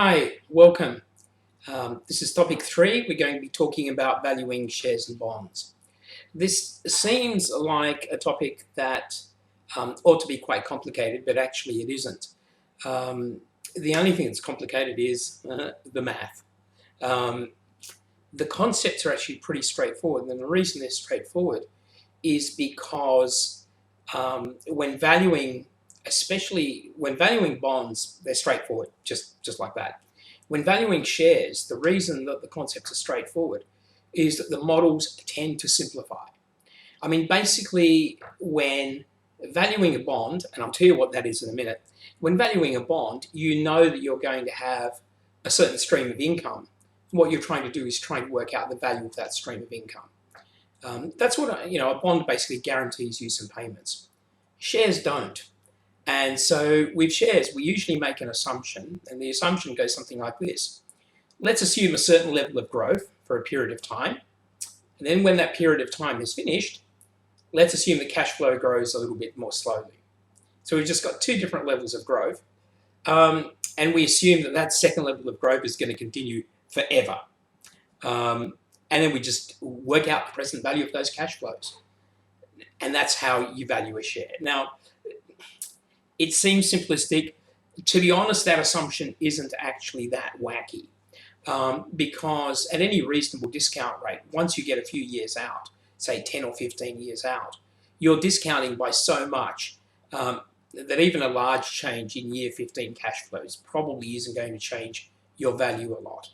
Hi, welcome. This is topic 3. We're going to be talking about valuing shares and bonds. This seems like a topic that ought to be quite complicated, but actually it isn't. The only thing that's complicated is the math. The concepts are actually pretty straightforward, and the reason they're straightforward is because when valuing, especially when valuing bonds, they're straightforward, just like that. When valuing shares, the reason that the concepts are straightforward is that the models tend to simplify. I mean, basically, when valuing a bond, and I'll tell you what that is in a minute, when valuing a bond, you know that you're going to have a certain stream of income. What you're trying to do is trying to work out the value of that stream of income. That's what, a bond basically guarantees you some payments. Shares don't. And so with shares, we usually make an assumption, and the assumption goes something like this. Let's assume a certain level of growth for a period of time. And then when that period of time is finished, let's assume the cash flow grows a little bit more slowly. So we've just got two different levels of growth. And we assume that that second level of growth is going to continue forever. And then we just work out the present value of those cash flows. And that's how you value a share. Now, it seems simplistic. To be honest, that assumption isn't actually that wacky because at any reasonable discount rate, once you get a few years out, say 10 or 15 years out, you're discounting by so much that even a large change in year 15 cash flows probably isn't going to change your value a lot.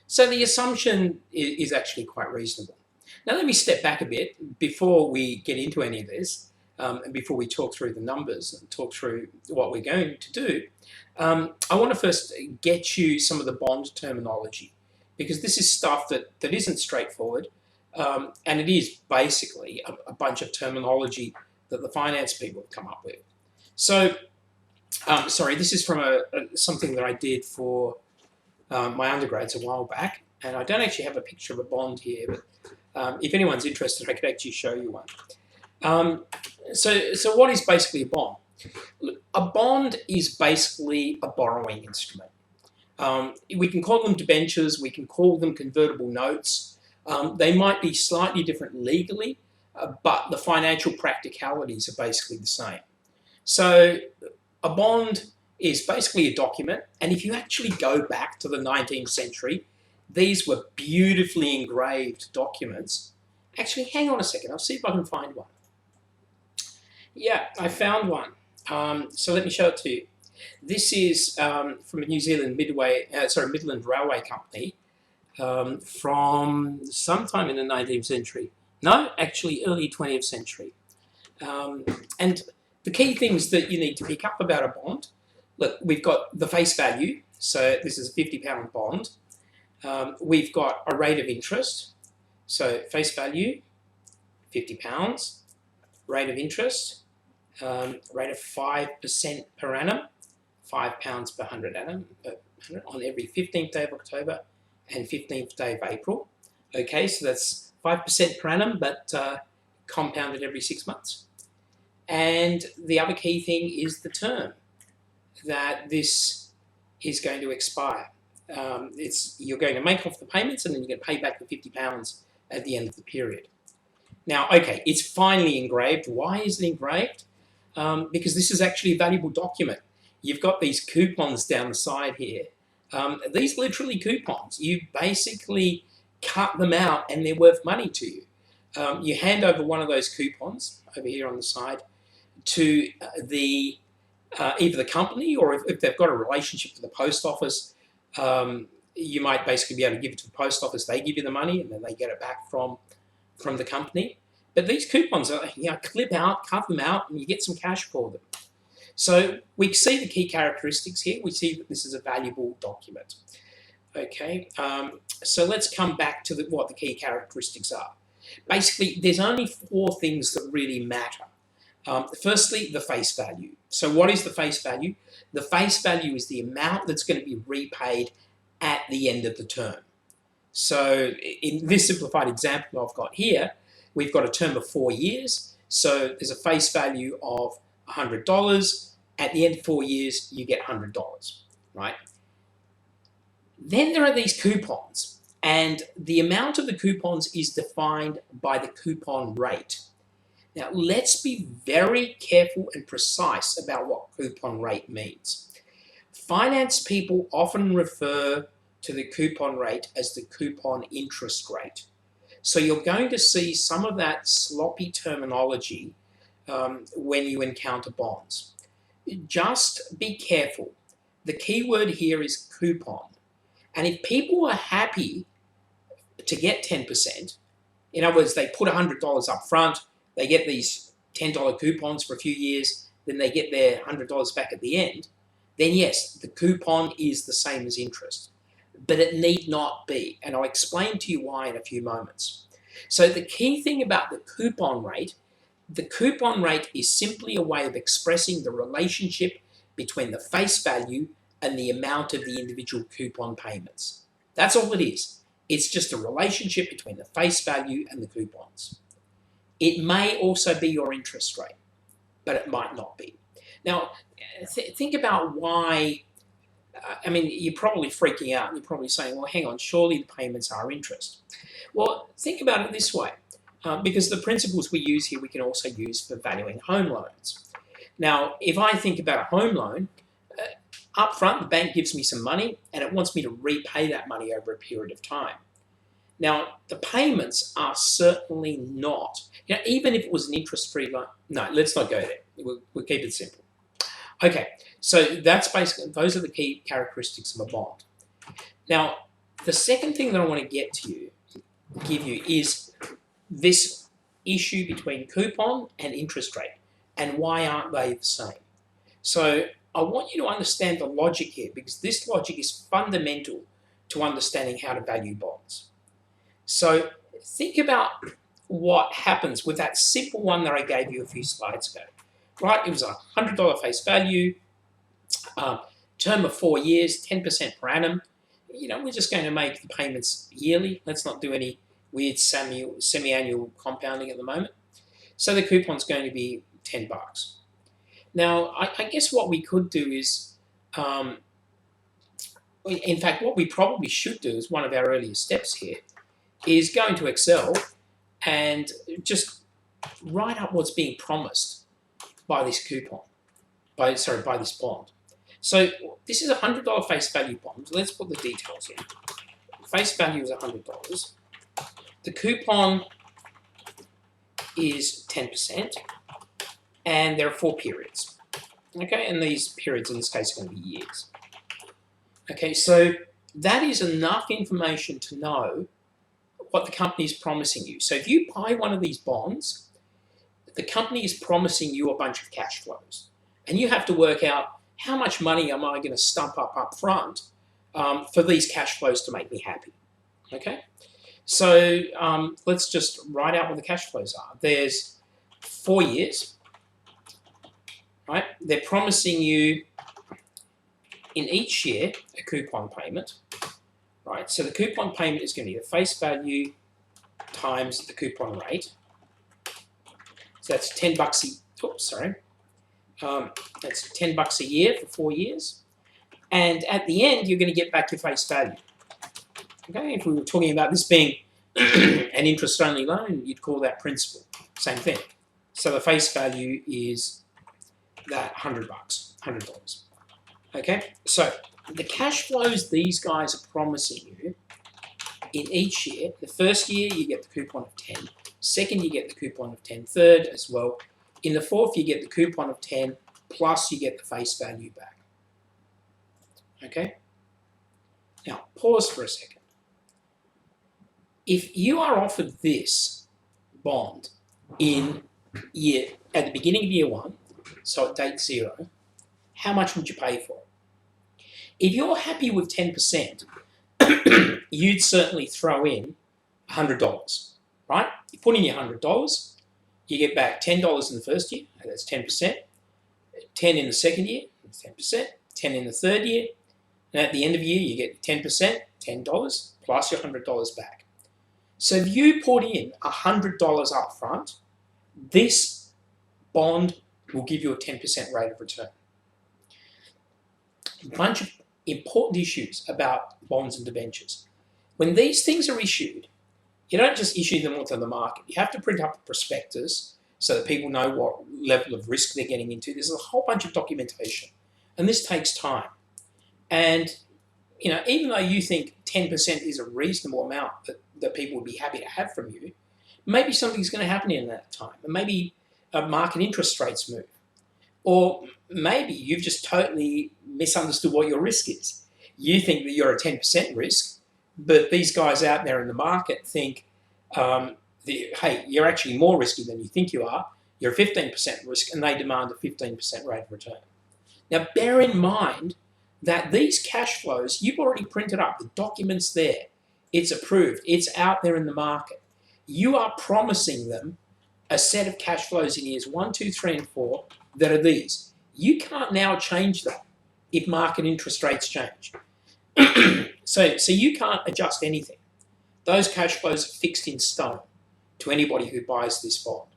So the assumption is actually quite reasonable. Now let me step back a bit before we get into any of this. And before we talk through the numbers and talk through what we're going to do, I want to first get you some of the bond terminology, because this is stuff that isn't straightforward, and it is basically a bunch of terminology that the finance people have come up with. So, sorry, this is from something that I did for my undergrads a while back, and I don't actually have a picture of a bond here, but if anyone's interested, I could actually show you one. So what is basically a bond? A bond is basically a borrowing instrument. We can call them debentures, we can call them convertible notes. They might be slightly different legally, but the financial practicalities are basically the same. So a bond is basically a document, and if you actually go back to the 19th century, these were beautifully engraved documents. Actually, hang on a second, I'll see if I can find one. Yeah, I found one. So let me show it to you. This is from a New Zealand Midland Railway Company from sometime in the 19th century. No, actually early 20th century. And the key things that you need to pick up about a bond, look, we've got the face value. So this is a £50 bond. We've got a rate of interest. So face value, £50. Rate of interest, rate of 5% per annum, £5 per 100 annum, on every 15th day of October and 15th day of April. Okay, so that's 5% per annum, but compounded every 6 months. And the other key thing is the term that this is going to expire. You're going to make off the payments and then you're going to pay back the £50 at the end of the period. Now, okay, it's finely engraved. Why is it engraved? Because this is actually a valuable document. You've got these coupons down the side here. These are literally coupons. You basically cut them out and they're worth money to you. You hand over one of those coupons over here on the side to either the company, or if they've got a relationship with the post office, you might basically be able to give it to the post office. They give you the money and then they get it back from the company. But these coupons are, clip out, cut them out, and you get some cash for them. So we see the key characteristics here. We see that this is a valuable document. Okay, so let's come back to what the key characteristics are. Basically, there's only 4 things that really matter. Firstly, the face value. So what is the face value? The face value is the amount that's going to be repaid at the end of the term. So in this simplified example I've got here, we've got a term of 4 years. So there's a face value of $100. At the end of 4 years, you get $100, right? Then there are these coupons, and the amount of the coupons is defined by the coupon rate. Now, let's be very careful and precise about what coupon rate means. Finance people often refer to the coupon rate as the coupon interest rate. So you're going to see some of that sloppy terminology when you encounter bonds. Just be careful. The key word here is coupon. And if people are happy to get 10%, in other words, they put $100 up front, they get these $10 coupons for a few years, then they get their $100 back at the end, then yes, the coupon is the same as interest. But it need not be, and I'll explain to you why in a few moments. So the key thing about the coupon rate is simply a way of expressing the relationship between the face value and the amount of the individual coupon payments. That's all it is. It's just a relationship between the face value and the coupons. It may also be your interest rate, but it might not be. Now, think about why. You're probably freaking out and you're probably saying, well, hang on, surely the payments are interest. Well, think about it this way, because the principles we use here we can also use for valuing home loans. Now, if I think about a home loan, up front the bank gives me some money and it wants me to repay that money over a period of time. Now, the payments are certainly not, even if it was an interest-free loan, no, let's not go there. We'll keep it simple. Okay, so that's basically, those are the key characteristics of a bond. Now, the second thing that I want to give you is this issue between coupon and interest rate, and why aren't they the same? So I want you to understand the logic here, because this logic is fundamental to understanding how to value bonds. So think about what happens with that simple one that I gave you a few slides ago. Right, it was a $100 face value, term of 4 years, 10% per annum. We're just going to make the payments yearly. Let's not do any weird semi-annual compounding at the moment. So the coupon's going to be $10. Now, I guess what we could do is, in fact, what we probably should do is one of our earlier steps here, is go into Excel and just write up what's being promised by this by this bond. So this is a $100 face value bond. Let's put the details in. Face value is $100. The coupon is 10%, and there are 4 periods. Okay, and these periods in this case are going to be years. Okay, so that is enough information to know what the company is promising you. So if you buy one of these bonds, the company is promising you a bunch of cash flows. And you have to work out how much money am I going to stump up front for these cash flows to make me happy. Okay? So let's just write out what the cash flows are. There's 4 years. Right? They're promising you in each year a coupon payment. Right? So the coupon payment is going to be the face value times the coupon rate. So that's $10 that's $10 a year for 4 years. And at the end, you're going to get back your face value. Okay, if we were talking about this being an interest-only loan, you'd call that principal. Same thing. So the face value is that $100. Okay, so the cash flows these guys are promising you in each year. The first year, you get the coupon of 10. Second, you get the coupon of 10. Third, as well. In the fourth, you get the coupon of 10, plus you get the face value back. Okay? Now, pause for a second. If you are offered this bond at the beginning of year 1, so at date 0, how much would you pay for it? If you're happy with 10%, you'd certainly throw in $100. Right? You put in your $100, you get back $10 in the first year, that's 10%, 10 in the second year, that's 10%, 10 in the third year, and at the end of the year you get 10%, $10, plus your $100 back. So if you put in $100 up front, this bond will give you a 10% rate of return. A bunch of important issues about bonds and debentures. When these things are issued, you don't just issue them onto the market. You have to print up a prospectus so that people know what level of risk they're getting into. There's a whole bunch of documentation, and this takes time. And even though you think 10% is a reasonable amount that people would be happy to have from you, maybe something's going to happen in that time. And maybe market interest rates move. Or maybe you've just totally misunderstood what your risk is. You think that you're a 10% risk, but these guys out there in the market think, hey, you're actually more risky than you think you are. You're a 15% risk, and they demand a 15% rate of return. Now, bear in mind that these cash flows, you've already printed up. The document's there. It's approved. It's out there in the market. You are promising them a set of cash flows in years 1, 2, 3, and 4 that are these. You can't now change them if market interest rates change. So you can't adjust anything. Those cash flows are fixed in stone to anybody who buys this bond.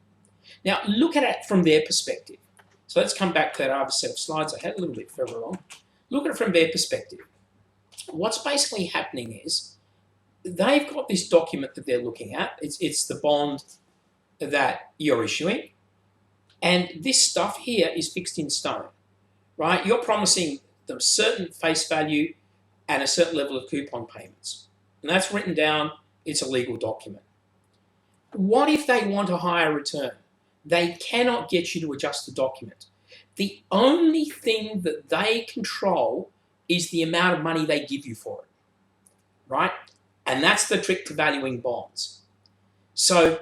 Now, look at it from their perspective. So let's come back to that other set of slides I had a little bit further along. Look at it from their perspective. What's basically happening is they've got this document that they're looking at. It's the bond that you're issuing. And this stuff here is fixed in stone, right? You're promising them certain face value and a certain level of coupon payments. And that's written down. It's a legal document. What if they want a higher return? They cannot get you to adjust the document. The only thing that they control is the amount of money they give you for it, right? And that's the trick to valuing bonds. So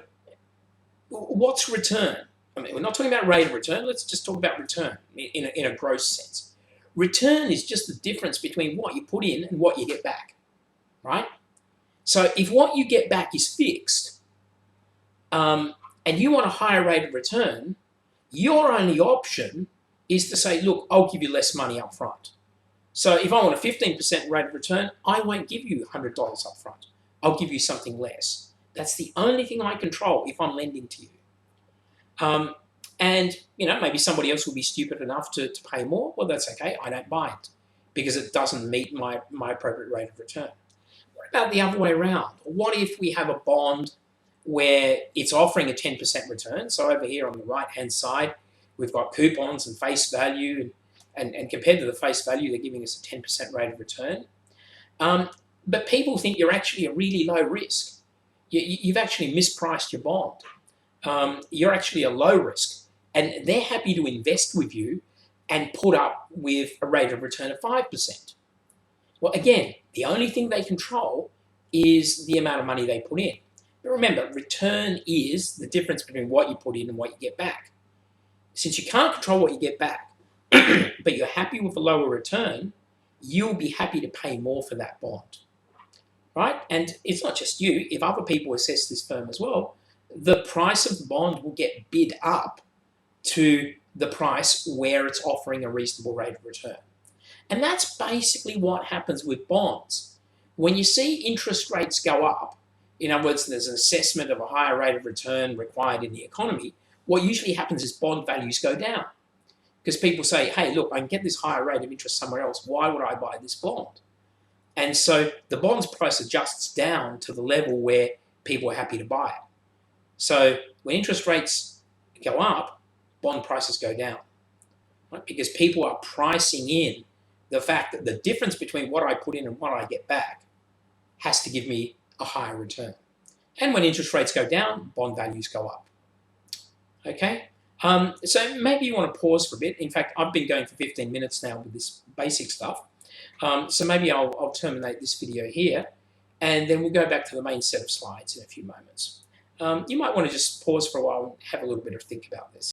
what's return? I mean, we're not talking about rate of return. Let's just talk about return in a gross sense. Return is just the difference between what you put in and what you get back, right? So if what you get back is fixed, and you want a higher rate of return, your only option is to say, look, I'll give you less money up front. So if I want a 15% rate of return, I won't give you $100 up front. I'll give you something less. That's the only thing I control if I'm lending to you. And maybe somebody else will be stupid enough to pay more. Well, that's okay. I don't buy it because it doesn't meet my appropriate rate of return. What about the other way around? What if we have a bond where it's offering a 10% return? So over here on the right-hand side, we've got coupons and face value, and compared to the face value, they're giving us a 10% rate of return. But people think you're actually a really low risk. You've actually mispriced your bond. You're actually a low risk. And they're happy to invest with you and put up with a rate of return of 5%. Well, again, the only thing they control is the amount of money they put in. But remember, return is the difference between what you put in and what you get back. Since you can't control what you get back, but you're happy with a lower return, you'll be happy to pay more for that bond, right? And it's not just you. If other people assess this firm as well, the price of the bond will get bid up to the price where it's offering a reasonable rate of return. And that's basically what happens with bonds. When you see interest rates go up, in other words, there's an assessment of a higher rate of return required in the economy, what usually happens is bond values go down. Because people say, hey, look, I can get this higher rate of interest somewhere else. Why would I buy this bond? And so the bond's price adjusts down to the level where people are happy to buy it. So when interest rates go up, bond prices go down, right? Because people are pricing in the fact that the difference between what I put in and what I get back has to give me a higher return. And when interest rates go down, bond values go up. Okay? So maybe you want to pause for a bit. In fact, I've been going for 15 minutes now with this basic stuff. So maybe I'll terminate this video here, and then we'll go back to the main set of slides in a few moments. You might want to just pause for a while and have a little bit of think about this.